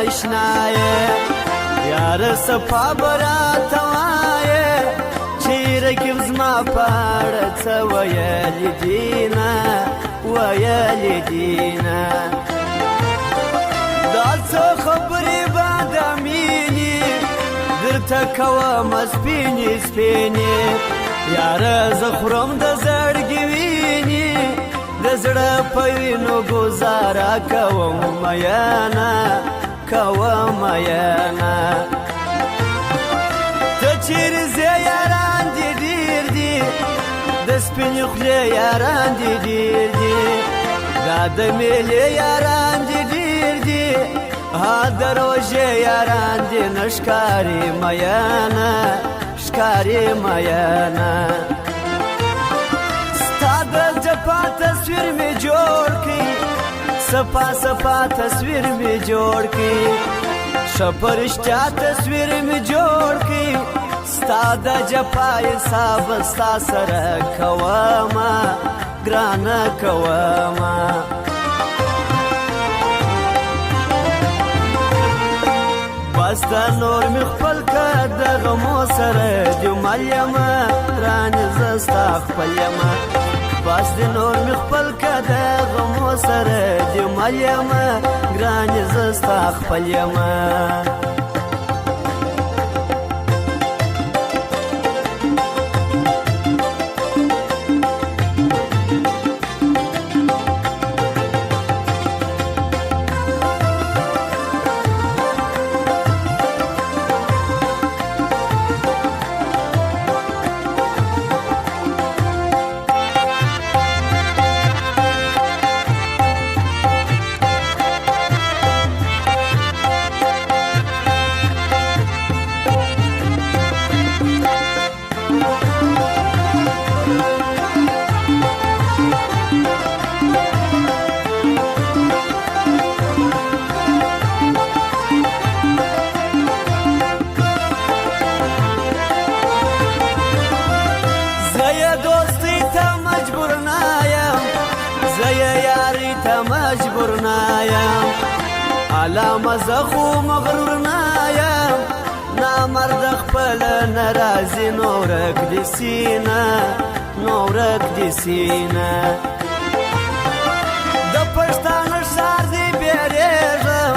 آشنایه یار صفا براته وایه چې رقیب زما په اړه څه ویلي دینه ویلي دینه دا څه خبرې بعد مینې درته کوم سپینې سپینې یاره زه خورم د زړګي وینې د زړه په وینو ګزاره کوم میانه کوم میانه ته چیرې ځې یاران دې ډېر دي د سپینې خولې یاران دې ډېر دي دا د میلې یاران دې ډېر دي ها د روژې یاران دې نه ښکاري میانه ښکاري میانه ستا د جفا تصویر مې جوړ کړي صفا صفا تصویر مې جوړ کړي ښه په رښتیا تصویر مې جوړ کړي ستا د جفا حساب ستا سره کومه ګرانه کومه بس د نور مې خپل که د غمو سره جمل یمه رانې زه ستا خپل یمه بس د نور مې خپل که د غمو سره جمل یمه ګرانې زه ستا خپل یمه مجبور نایم علامه زه خو مغرور نایم نامرد خپل ناراضي نو ورک دي سینه نو ورک دي سینه د پښتانه ښار دې بیریږم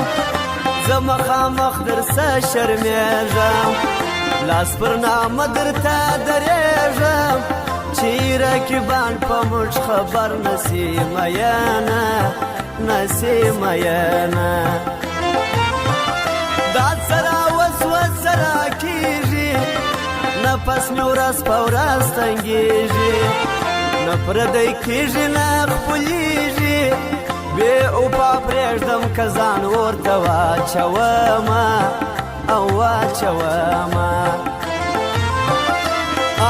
زه مخامخ درسه شرمېږم لاس پر نامه درته درېږم چې رقیبان په موږ خبر نسی میانه نسی میانه دا سره وسوسه راکېږي نفس مې ورځ په ورځ تنګېږي نه پردی کېږي نه خپلېږي بې اوبه پرېږدم که ځان ورته واچومه او واچومه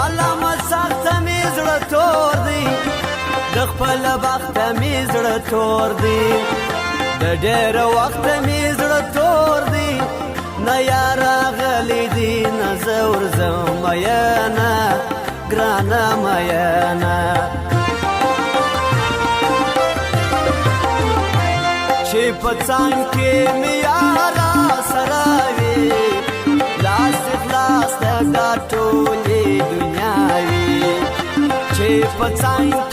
علامه سخته مې زړه تور دی د خپله بخته مې زړه تور دی د ډېره وخته مې زړه تور دی نه یار راغلی دی نه زه ورځم میانه ګرانه میانه چې په څنګ کې مې یاره سره وي لاس خلاص د دا ټولې دنیا وي چې په څنګ